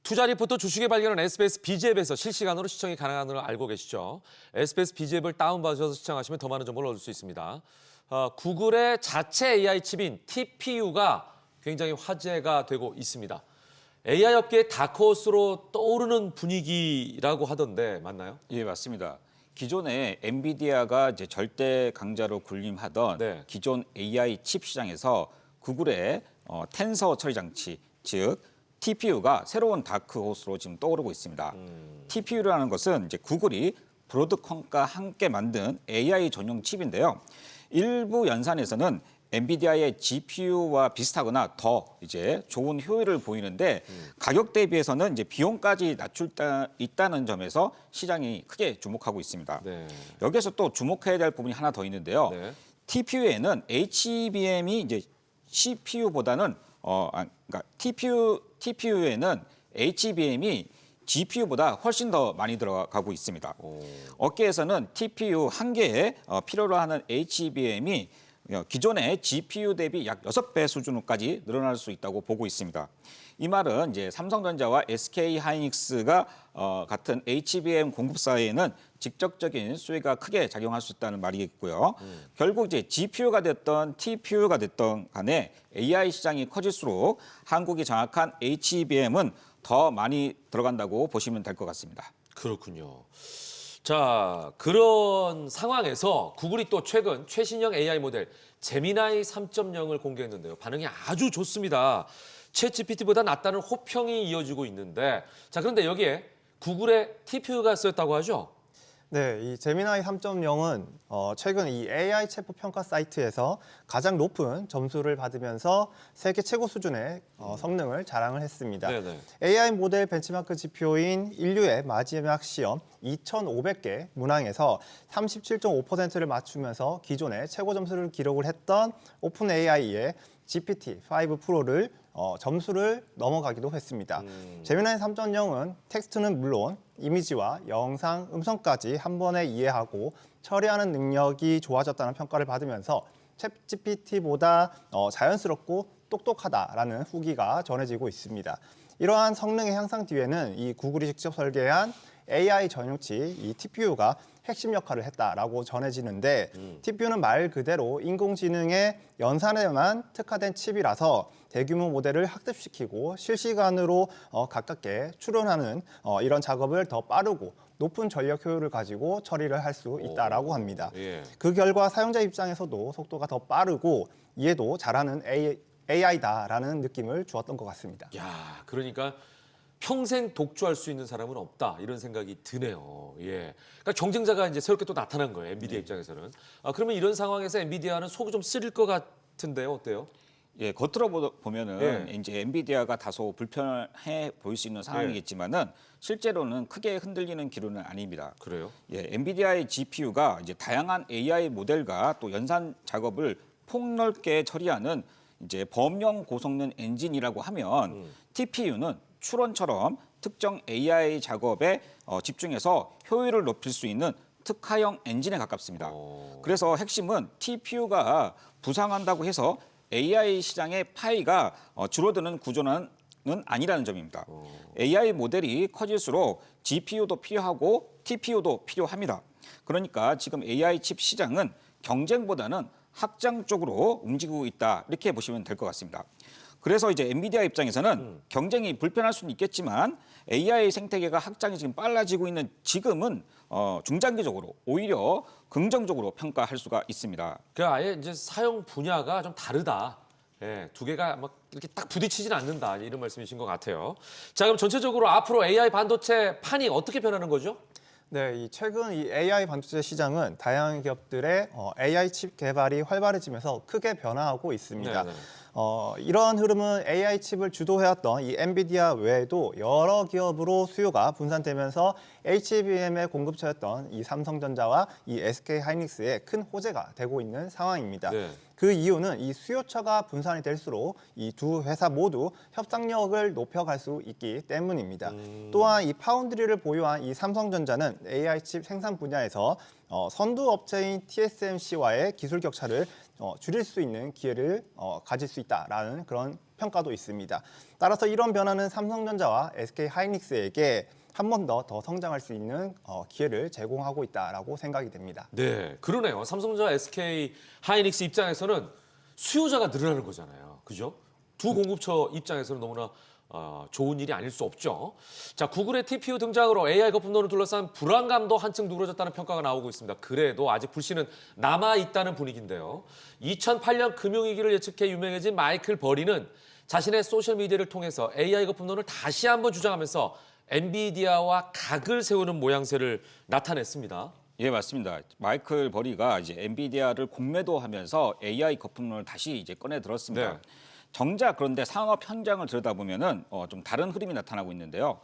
투자 리포터 주식의 발견은 SBS BG앱에서 실시간으로 시청이 가능한 걸 알고 계시죠? SBS BG앱을 다운받으셔서 시청하시면 더 많은 정보를 얻을 수 있습니다. 구글의 자체 AI 칩인 TPU가 굉장히 화제가 되고 있습니다. AI 업계의 다크호스로 떠오르는 분위기라고 하던데 맞나요? 예, 맞습니다. 기존에 엔비디아가 이제 절대 강자로 군림하던 네. 기존 AI 칩 시장에서 구글의 텐서 처리 장치, 즉 TPU가 새로운 다크호스로 지금 떠오르고 있습니다. TPU라는 것은 이제 구글이 브로드컴과 함께 만든 AI 전용 칩인데요. 일부 연산에서는 엔비디아의 GPU와 비슷하거나 더 이제 좋은 효율을 보이는데 가격 대비해서는 이제 비용까지 낮출 있다는 점에서 시장이 크게 주목하고 있습니다. 네. 여기에서 또 주목해야 될 부분이 하나 더 있는데요. 네. TPU에는 HBM이 이제 CPU보다는 그러니까 TPU에는 HBM이 GPU보다 훨씬 더 많이 들어가고 있습니다. 업계에서는 TPU 한 개에 필요로 하는 HBM이 기존의 GPU 대비 약 6배 수준까지 늘어날 수 있다고 보고 있습니다. 이 말은 이제 삼성전자와 SK 하이닉스가 같은 HBM 공급사에는 직접적인 수혜가 크게 작용할 수 있다는 말이겠고요. 결국 이제 GPU가 됐던 TPU가 됐던 간에 AI 시장이 커질수록 한국이 장악한 HBM은 더 많이 들어간다고 보시면 될 것 같습니다. 그렇군요. 자, 그런 상황에서 구글이 또 최근 최신형 AI 모델 제미나이 3.0을 공개했는데요. 반응이 아주 좋습니다. 챗GPT보다 낫다는 호평이 이어지고 있는데, 자, 그런데 여기에 구글의 TPU가 쓰였다고 하죠? 네, 이 제미나이 3.0은 최근 이 AI 챗봇 평가 사이트에서 가장 높은 점수를 받으면서 세계 최고 수준의 성능을 자랑을 했습니다. 네네. AI 모델 벤치마크 지표인 인류의 마지막 시험 2,500개 문항에서 37.5%를 맞추면서 기존의 최고 점수를 기록을 했던 오픈 AI의 GPT-5 프로를 점수를 넘어가기도 했습니다. 제미나이 3.0은 텍스트는 물론 이미지와 영상, 음성까지 한 번에 이해하고 처리하는 능력이 좋아졌다는 평가를 받으면서 챗GPT보다 자연스럽고 똑똑하다라는 후기가 전해지고 있습니다. 이러한 성능의 향상 뒤에는 이 구글이 직접 설계한 AI 전용칩 이 TPU가 핵심 역할을 했다라고 전해지는데 TPU는 말 그대로 인공지능의 연산에만 특화된 칩이라서 대규모 모델을 학습시키고 실시간으로 가깝게 추론하는 이런 작업을 더 빠르고 높은 전력 효율을 가지고 처리를 할 수 있다라고 합니다. 예. 그 결과 사용자 입장에서도 속도가 더 빠르고 이해도 잘하는 AI다라는 느낌을 주었던 것 같습니다. 야, 그러니까 평생 독주할 수 있는 사람은 없다 이런 생각이 드네요. 예, 그러니까 경쟁자가 이제 새롭게 또 나타난 거예요. 엔비디아 입장에서는. 그러면 이런 상황에서 엔비디아는 속이 좀 쓰릴 것 같은데요, 어때요? 예, 겉으로 보면은 예. 이제 엔비디아가 다소 불편해 보일 수 있는 상황이겠지만은 실제로는 크게 흔들리는 기류는 아닙니다. 그래요? 예, 엔비디아의 GPU가 이제 다양한 AI 모델과 또 연산 작업을 폭넓게 처리하는 이제 범용 고성능 엔진이라고 하면 TPU는 추론처럼 특정 AI 작업에 집중해서 효율을 높일 수 있는 특화형 엔진에 가깝습니다. 그래서 핵심은 TPU가 부상한다고 해서 AI 시장의 파이가 줄어드는 구조는 아니라는 점입니다. AI 모델이 커질수록 GPU도 필요하고 TPU도 필요합니다. 그러니까 지금 AI 칩 시장은 경쟁보다는 확장 쪽으로 움직이고 있다 이렇게 보시면 될 것 같습니다. 그래서 이제 엔비디아 입장에서는 경쟁이 불편할 수는 있겠지만 AI 생태계가 확장이 지금 빨라지고 있는 지금은 중장기적으로 오히려 긍정적으로 평가할 수가 있습니다. 그 아예 이제 사용 분야가 좀 다르다. 예, 두 개가 막 이렇게 딱 부딪히진 않는다 이런 말씀이신 것 같아요. 자, 그럼 전체적으로 앞으로 AI 반도체 판이 어떻게 변하는 거죠? 네, 최근 이 AI 반도체 시장은 다양한 기업들의 AI 칩 개발이 활발해지면서 크게 변화하고 있습니다. 네네. 이러한 흐름은 AI 칩을 주도해왔던 이 엔비디아 외에도 여러 기업으로 수요가 분산되면서 HBM의 공급처였던 이 삼성전자와 이 SK 하이닉스에 큰 호재가 되고 있는 상황입니다. 네. 그 이유는 이 수요처가 분산이 될수록 이 두 회사 모두 협상력을 높여갈 수 있기 때문입니다. 또한 이 파운드리를 보유한 이 삼성전자는 AI 칩 생산 분야에서 선두 업체인 TSMC와의 기술 격차를 줄일 수 있는 기회를 가질 수 있다라는 그런 평가도 있습니다. 따라서 이런 변화는 삼성전자와 SK 하이닉스에게 한 번 더 성장할 수 있는 기회를 제공하고 있다라고 생각이 됩니다. 네, 그러네요. 삼성전자, SK 하이닉스 입장에서는 수요자가 늘어나는 거잖아요. 그죠? 두 공급처 입장에서는 너무나 좋은 일이 아닐 수 없죠. 자, 구글의 TPU 등장으로 AI 거품론을 둘러싼 불안감도 한층 누그러졌다는 평가가 나오고 있습니다. 그래도 아직 불씨는 남아있다는 분위기인데요. 2008년 금융위기를 예측해 유명해진 마이클 버리는 자신의 소셜미디어를 통해서 AI 거품론을 다시 한번 주장하면서 엔비디아와 각을 세우는 모양새를 나타냈습니다. 예, 맞습니다. 마이클 버리가 이제 엔비디아를 공매도하면서 AI 거품론을 다시 이제 꺼내 들었습니다. 네. 정작 그런데 상업 현장을 들여다보면은 좀 다른 흐름이 나타나고 있는데요.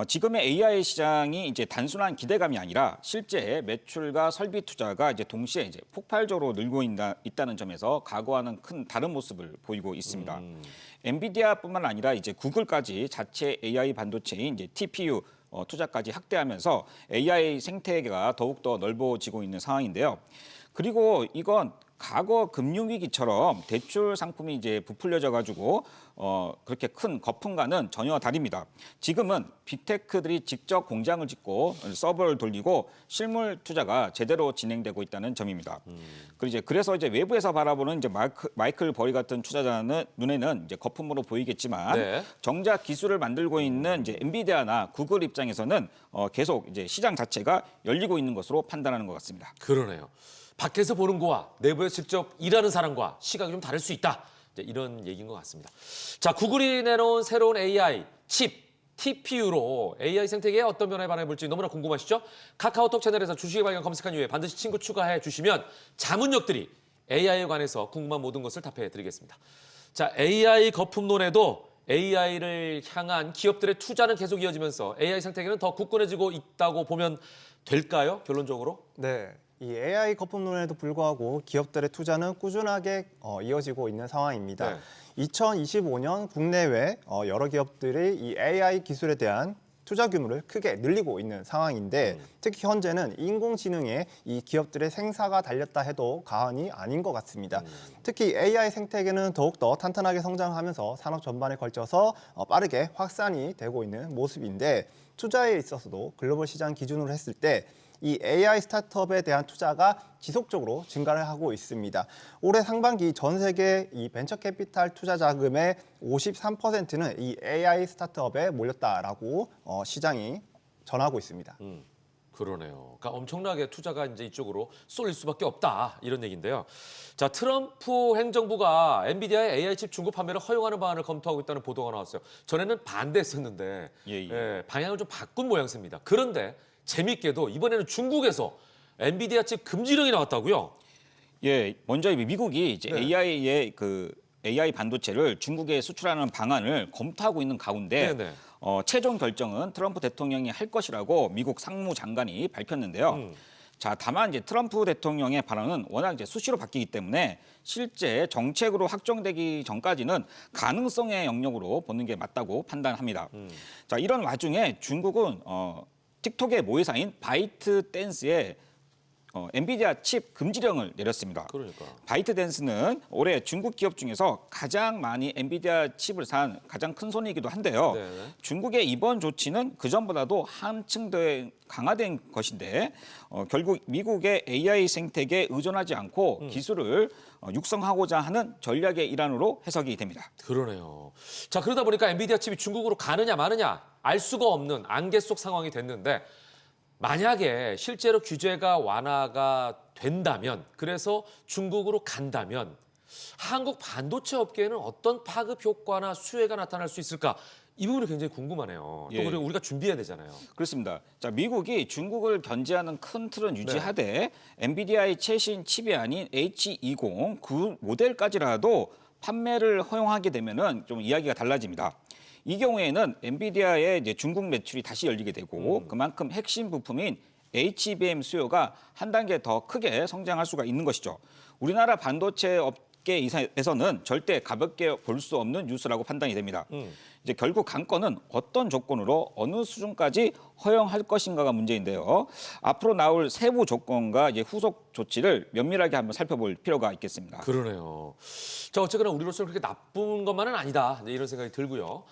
지금의 AI 시장이 이제 단순한 기대감이 아니라 실제 매출과 설비 투자가 이제 동시에 이제 폭발적으로 늘고 있다는 점에서 과거와는 큰 다른 모습을 보이고 있습니다. 엔비디아뿐만 아니라 이제 구글까지 자체 AI 반도체인 이제 TPU 투자까지 확대하면서 AI 생태계가 더욱더 넓어지고 있는 상황인데요. 그리고 이건 과거 금융위기처럼 대출 상품이 이제 부풀려져 가지고 그렇게 큰 거품과는 전혀 다릅니다. 지금은 빅테크들이 직접 공장을 짓고 서버를 돌리고 실물 투자가 제대로 진행되고 있다는 점입니다. 그래서 이제 외부에서 바라보는 이제 마이클 버리 같은 투자자는 눈에는 이제 거품으로 보이겠지만 네. 정작 기술을 만들고 있는 이제 엔비디아나 구글 입장에서는 계속 이제 시장 자체가 열리고 있는 것으로 판단하는 것 같습니다. 그러네요. 밖에서 보는 거와 내부에서 직접 일하는 사람과 시각이 좀 다를 수 있다. 이런 얘기인 것 같습니다. 자, 구글이 내놓은 새로운 AI 칩 TPU로 AI 생태계에 어떤 변화를 발휘해볼지 너무나 궁금하시죠? 카카오톡 채널에서 주식의 발견 검색한 이후에 반드시 친구 추가해 주시면 자문역들이 AI에 관해서 궁금한 모든 것을 답해드리겠습니다. 자, AI 거품론에도 AI를 향한 기업들의 투자는 계속 이어지면서 AI 생태계는 더 굳건해지고 있다고 보면 될까요? 결론적으로? 네. 이 AI 거품론에도 불구하고 기업들의 투자는 꾸준하게 이어지고 있는 상황입니다. 네. 2025년 국내외 여러 기업들이 이 AI 기술에 대한 투자 규모를 크게 늘리고 있는 상황인데 특히 현재는 인공지능에 이 기업들의 생사가 달렸다 해도 과언이 아닌 것 같습니다. 특히 AI 생태계는 더욱더 탄탄하게 성장하면서 산업 전반에 걸쳐서 빠르게 확산이 되고 있는 모습인데 투자에 있어서도 글로벌 시장 기준으로 했을 때 이 AI 스타트업에 대한 투자가 지속적으로 증가를 하고 있습니다. 올해 상반기 전 세계 이 벤처 캐피탈 투자 자금의 53%는 이 AI 스타트업에 몰렸다라고 시장이 전하고 있습니다. 그러네요. 그러니까 엄청나게 투자가 이제 이쪽으로 쏠릴 수밖에 없다 이런 얘기인데요. 자, 트럼프 행정부가 엔비디아의 AI 칩 중국 판매를 허용하는 방안을 검토하고 있다는 보도가 나왔어요. 전에는 반대했었는데 예. 방향을 좀 바꾼 모양새입니다. 그런데 재밌게도 이번에는 중국에서 엔비디아 칩 금지령이 나왔다고요? 예, 먼저 미국이 이제 네. AI의 AI 반도체를 중국에 수출하는 방안을 검토하고 있는 가운데 네네. 최종 결정은 트럼프 대통령이 할 것이라고 미국 상무장관이 밝혔는데요. 자, 다만 이제 트럼프 대통령의 발언은 워낙 이제 수시로 바뀌기 때문에 실제 정책으로 확정되기 전까지는 가능성의 영역으로 보는 게 맞다고 판단합니다. 자, 이런 와중에 중국은 틱톡의 모회사인 바이트댄스에 엔비디아 칩 금지령을 내렸습니다. 그러니까. 바이트댄스는 올해 중국 기업 중에서 가장 많이 엔비디아 칩을 산 가장 큰 손이기도 한데요. 네네. 중국의 이번 조치는 그전보다도 한층 더 강화된 것인데 결국 미국의 AI 생태계에 의존하지 않고 기술을 육성하고자 하는 전략의 일환으로 해석이 됩니다. 그러네요. 자, 그러다 보니까 엔비디아 칩이 중국으로 가느냐 마느냐 알 수가 없는 안개 속 상황이 됐는데 만약에 실제로 규제가 완화가 된다면 그래서 중국으로 간다면 한국 반도체 업계에는 어떤 파급 효과나 수혜가 나타날 수 있을까? 이 부분이 굉장히 궁금하네요. 또 예. 그리고 우리가 준비해야 되잖아요. 그렇습니다. 자, 미국이 중국을 견제하는 큰 틀은 유지하되 엔비디아의 최신 칩이 아닌 H20 그 모델까지라도 판매를 허용하게 되면은 좀 이야기가 달라집니다. 이 경우에는 엔비디아의 이제 중국 매출이 다시 열리게 되고 그만큼 핵심 부품인 HBM 수요가 한 단계 더 크게 성장할 수가 있는 것이죠. 우리나라 반도체 업계에서는 절대 가볍게 볼 수 없는 뉴스라고 판단이 됩니다. 이제 결국 관건은 어떤 조건으로 어느 수준까지 허용할 것인가가 문제인데요. 앞으로 나올 세부 조건과 이제 후속 조치를 면밀하게 한번 살펴볼 필요가 있겠습니다. 그러네요. 자, 어쨌거나 우리로서는 그렇게 나쁜 것만은 아니다. 네, 이런 생각이 들고요.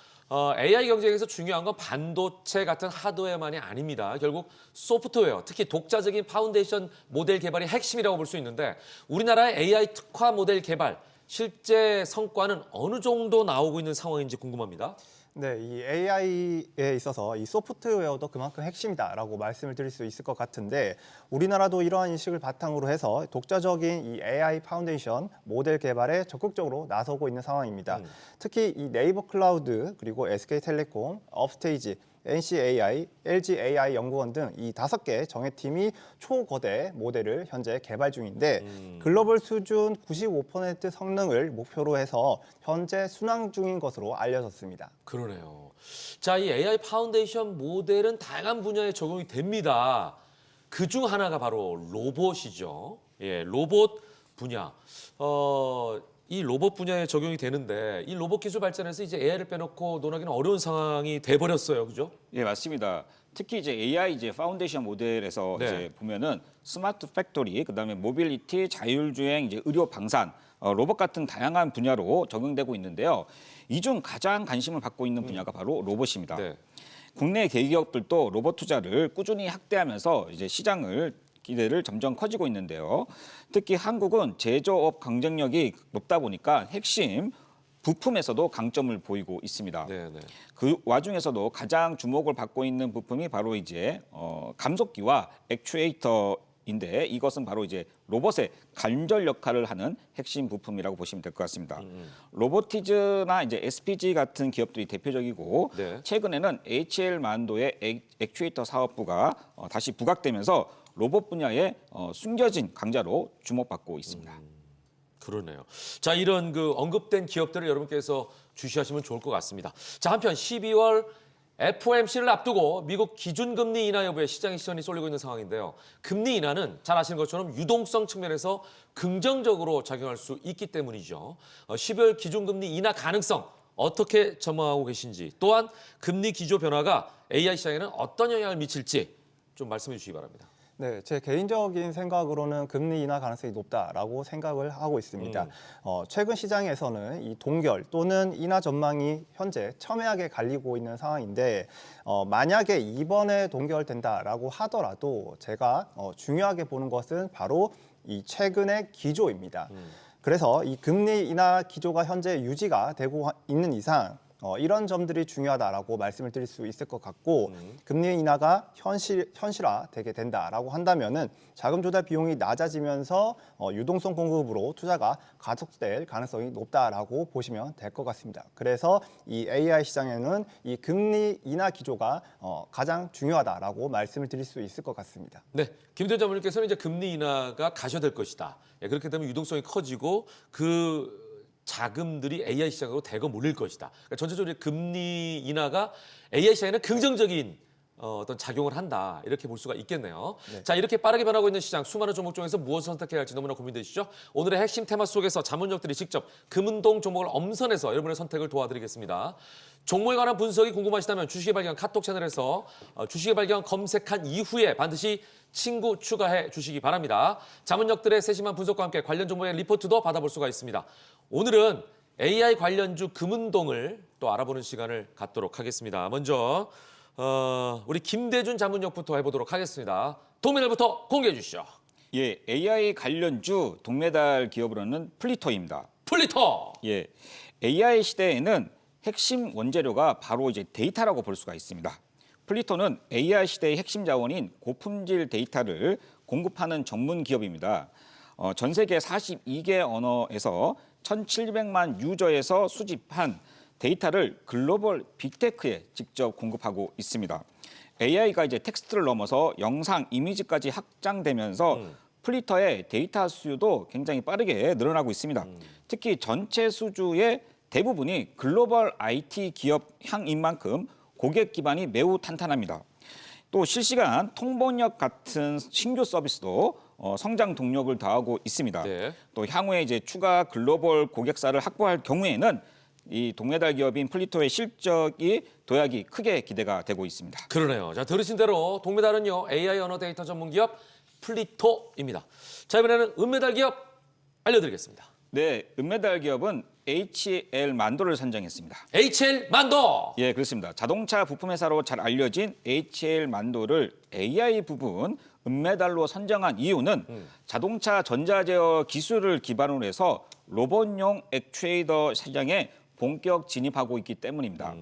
AI 경쟁에서 중요한 건 반도체 같은 하드웨어만이 아닙니다. 결국 소프트웨어, 특히 독자적인 파운데이션 모델 개발이 핵심이라고 볼 수 있는데 우리나라의 AI 특화 모델 개발, 실제 성과는 어느 정도 나오고 있는 상황인지 궁금합니다. 네, 이 AI에 있어서 이 소프트웨어도 그만큼 핵심이다라고 말씀을 드릴 수 있을 것 같은데 우리나라도 이러한 인식을 바탕으로 해서 독자적인 이 AI 파운데이션 모델 개발에 적극적으로 나서고 있는 상황입니다. 특히 이 네이버 클라우드 그리고 SK텔레콤, 업스테이지, NCAI, LGAI 연구원 등 이 5개 정예팀이 초거대 모델을 현재 개발 중인데 글로벌 수준 95% 성능을 목표로 해서 현재 순항 중인 것으로 알려졌습니다. 그러네요. 자, 이 AI 파운데이션 모델은 다양한 분야에 적용이 됩니다. 그중 하나가 바로 로봇이죠. 예, 로봇 분야. 이 로봇 분야에 적용이 되는데 이 로봇 기술 발전에서 이제 AI를 빼놓고 논하기는 어려운 상황이 돼버렸어요, 그죠? 예, 맞습니다. 특히 이제 AI 이제 파운데이션 모델에서 네. 이제 보면은 스마트 팩토리, 그다음에 모빌리티, 자율주행, 이제 의료 방산, 로봇 같은 다양한 분야로 적용되고 있는데요. 이 중 가장 관심을 받고 있는 분야가 바로 로봇입니다. 네. 국내 대기업들도 로봇 투자를 꾸준히 확대하면서 이제 시장을 기대를 점점 커지고 있는데요. 특히 한국은 제조업 경쟁력이 높다 보니까 핵심 부품에서도 강점을 보이고 있습니다. 네, 네. 그 와중에서도 가장 주목을 받고 있는 부품이 바로 이제 감속기와 액추에이터인데 이것은 바로 이제 로봇의 관절 역할을 하는 핵심 부품이라고 보시면 될 것 같습니다. 로보티즈나 이제 SPG 같은 기업들이 대표적이고 네. 최근에는 HL 만도의 액추에이터 사업부가 다시 부각되면서 로봇 분야의 숨겨진 강자로 주목받고 있습니다. 그러네요. 자, 이런 그 언급된 기업들을 여러분께서 주시하시면 좋을 것 같습니다. 자, 한편 12월 FOMC를 앞두고 미국 기준금리 인하 여부에 시장의 시선이 쏠리고 있는 상황인데요. 금리 인하는 잘 아시는 것처럼 유동성 측면에서 긍정적으로 작용할 수 있기 때문이죠. 12월 기준금리 인하 가능성 어떻게 전망하고 계신지, 또한 금리 기조 변화가 AI 시장에는 어떤 영향을 미칠지 좀 말씀해 주시기 바랍니다. 네, 제 개인적인 생각으로는 금리 인하 가능성이 높다라고 생각을 하고 있습니다. 최근 시장에서는 이 동결 또는 인하 전망이 현재 첨예하게 갈리고 있는 상황인데 만약에 이번에 동결된다라고 하더라도 제가 중요하게 보는 것은 바로 이 최근의 기조입니다. 그래서 이 금리 인하 기조가 현재 유지가 되고 있는 이상 이런 점들이 중요하다라고 말씀을 드릴 수 있을 것 같고 금리 인하가 현실화되게 된다라고 한다면은 자금 조달 비용이 낮아지면서 유동성 공급으로 투자가 가속될 가능성이 높다라고 보시면 될 것 같습니다. 그래서 이 AI 시장에는 이 금리 인하 기조가 가장 중요하다라고 말씀을 드릴 수 있을 것 같습니다. 네, 김대현 자문님께서는 이제 금리 인하가 가셔야될 것이다. 예, 그렇게 되면 유동성이 커지고 그 자금들이 AI 시장으로 대거 몰릴 것이다. 그러니까 전체적으로 금리 인하가 AI 시장에는 긍정적인 어떤 작용을 한다. 이렇게 볼 수가 있겠네요. 네. 자, 이렇게 빠르게 변하고 있는 시장, 수많은 종목 중에서 무엇을 선택해야 할지 너무나 고민되시죠? 오늘의 핵심 테마 속에서 자문력들이 직접 금은동 종목을 엄선해서 여러분의 선택을 도와드리겠습니다. 종목에 관한 분석이 궁금하시다면 주식의 발견 카톡 채널에서 주식의 발견 검색한 이후에 반드시 친구 추가해 주시기 바랍니다. 자문력들의 세심한 분석과 함께 관련 종목의 리포트도 받아볼 수가 있습니다. 오늘은 AI 관련주 금은동을 또 알아보는 시간을 갖도록 하겠습니다. 먼저 우리 김대준 자문력부터 해보도록 하겠습니다. 동메달부터 공개해 주시죠. 예, AI 관련주 동메달 기업으로는 플리토입니다. 플리터! 예, AI 시대에는 핵심 원재료가 바로 이제 데이터라고 볼 수가 있습니다. 플리토는 AI 시대의 핵심 자원인 고품질 데이터를 공급하는 전문 기업입니다. 전 세계 42개 언어에서 1,700만 유저에서 수집한 데이터를 글로벌 빅테크에 직접 공급하고 있습니다. AI가 이제 텍스트를 넘어서 영상, 이미지까지 확장되면서 플리터의 데이터 수요도 굉장히 빠르게 늘어나고 있습니다. 특히 전체 수주의 대부분이 글로벌 IT 기업 향인 만큼 고객 기반이 매우 탄탄합니다. 또 실시간 통번역 같은 신규 서비스도 성장 동력을 더하고 있습니다. 네. 또 향후에 이제 추가 글로벌 고객사를 확보할 경우에는 이 동메달 기업인 플리토의 실적이 도약이 크게 기대가 되고 있습니다. 그러네요. 자, 들으신 대로 동메달은요, AI 언어 데이터 전문 기업 플리토입니다. 자, 이번에는 은메달 기업 알려드리겠습니다. 네, 은메달 기업은 HL 만도를 선정했습니다. HL 만도! 예, 그렇습니다. 자동차 부품 회사로 잘 알려진 HL 만도를 AI 부분 은메달로 선정한 이유는 자동차 전자제어 기술을 기반으로 해서 로봇용 액추에이터 시장에 본격 진입하고 있기 때문입니다.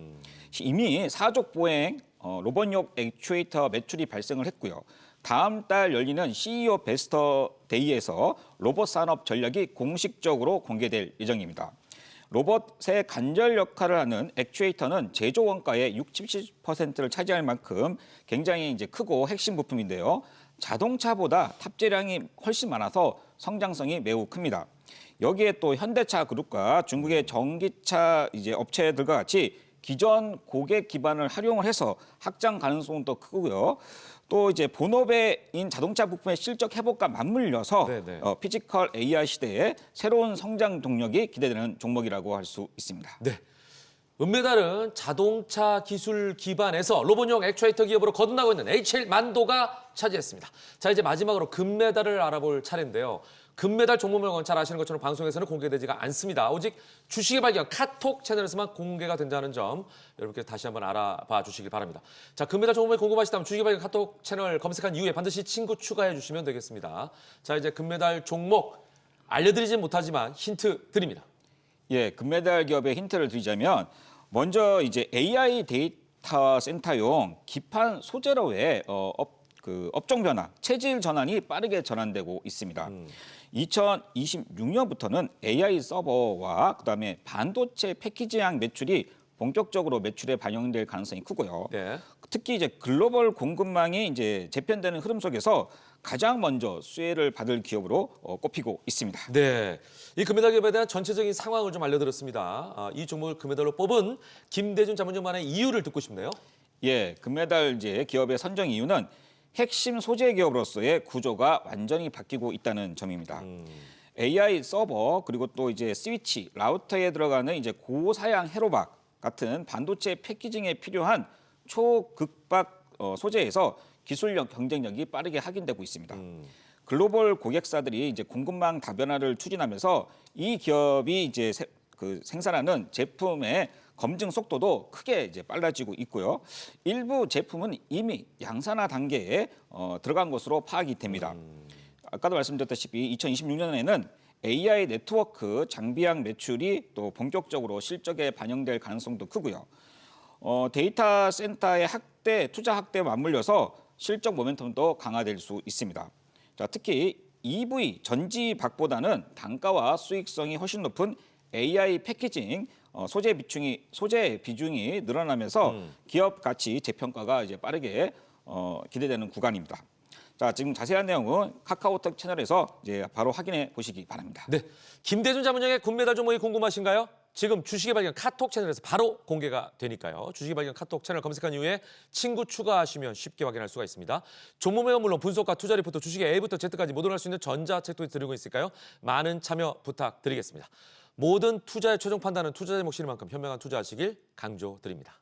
이미 사족 보행 로봇용 액추에이터 매출이 발생을 했고요. 다음 달 열리는 CEO 베스터 데이에서 로봇 산업 전략이 공식적으로 공개될 예정입니다. 로봇의 관절 역할을 하는 액추에이터는 제조 원가의 60~70%를 차지할 만큼 굉장히 이제 크고 핵심 부품인데요. 자동차보다 탑재량이 훨씬 많아서 성장성이 매우 큽니다. 여기에 또 현대차 그룹과 중국의 전기차 이제 업체들과 같이 기존 고객 기반을 활용을 해서 확장 가능성도 크고요. 또 이제 본업인 자동차 부품의 실적 회복과 맞물려서 네네. 피지컬 AI 시대에 새로운 성장 동력이 기대되는 종목이라고 할 수 있습니다. 네. 은메달은 자동차 기술 기반에서 로봇용 액추에이터 기업으로 거듭나고 있는 HL 만도가 차지했습니다. 자, 이제 마지막으로 금메달을 알아볼 차례인데요. 금메달 종목명은 잘 아시는 것처럼 방송에서는 공개되지가 않습니다. 오직 주식의 발견 카톡 채널에서만 공개가 된다는 점 여러분께 다시 한번 알아봐 주시길 바랍니다. 자, 금메달 종목이 궁금하시다면 주식의 발견 카톡 채널 검색한 이후에 반드시 친구 추가해 주시면 되겠습니다. 자, 이제 금메달 종목 알려드리진 못하지만 힌트 드립니다. 예, 금메달 기업의 힌트를 드리자면 먼저 이제 AI 데이터 센터용 기판 소재로의 업종 변화, 체질 전환이 빠르게 전환되고 있습니다. 2026년부터는 AI 서버와 그다음에 반도체 패키지형 매출이 본격적으로 매출에 반영될 가능성이 크고요. 네. 특히 이제 글로벌 공급망이 이제 재편되는 흐름 속에서 가장 먼저 수혜를 받을 기업으로 꼽히고 있습니다. 네, 이 금메달 기업에 대한 전체적인 상황을 좀 알려드렸습니다. 이 종목을 금메달로 뽑은 김대준 자문위원만의 이유를 듣고 싶네요. 예, 금메달 이제 기업의 선정 이유는 핵심 소재 기업으로서의 구조가 완전히 바뀌고 있다는 점입니다. AI 서버 그리고 또 이제 스위치, 라우터에 들어가는 이제 고사양 회로박 같은 반도체 패키징에 필요한 초극박 소재에서 기술력 경쟁력이 빠르게 확인되고 있습니다. 글로벌 고객사들이 이제 공급망 다변화를 추진하면서 이 기업이 이제 생산하는 제품의 검증 속도도 크게 이제 빨라지고 있고요. 일부 제품은 이미 양산화 단계에 들어간 것으로 파악이 됩니다. 아까도 말씀드렸다시피 2026년에는 AI 네트워크 장비양 매출이 또 본격적으로 실적에 반영될 가능성도 크고요. 데이터 센터의 투자 확대에 맞물려서 실적 모멘텀도 강화될 수 있습니다. 자, 특히 EV 전지박보다는 단가와 수익성이 훨씬 높은 AI 패키징 소재 비중이 늘어나면서 기업 가치 재평가가 이제 빠르게 기대되는 구간입니다. 자, 지금 자세한 내용은 카카오톡 채널에서 이제 바로 확인해 보시기 바랍니다. 네, 김대준 자문위원의 금메달 종목이 궁금하신가요? 지금 주식의 발견 카톡 채널에서 바로 공개가 되니까요. 주식의 발견 카톡 채널 검색한 이후에 친구 추가하시면 쉽게 확인할 수가 있습니다. 종목 매매 물론 분석과 투자 리포트, 주식의 A부터 Z까지 모두 할 수 있는 전자책도 드리고 있으니까요. 많은 참여 부탁드리겠습니다. 모든 투자의 최종 판단은 투자 제목 실만큼 현명한 투자하시길 강조드립니다.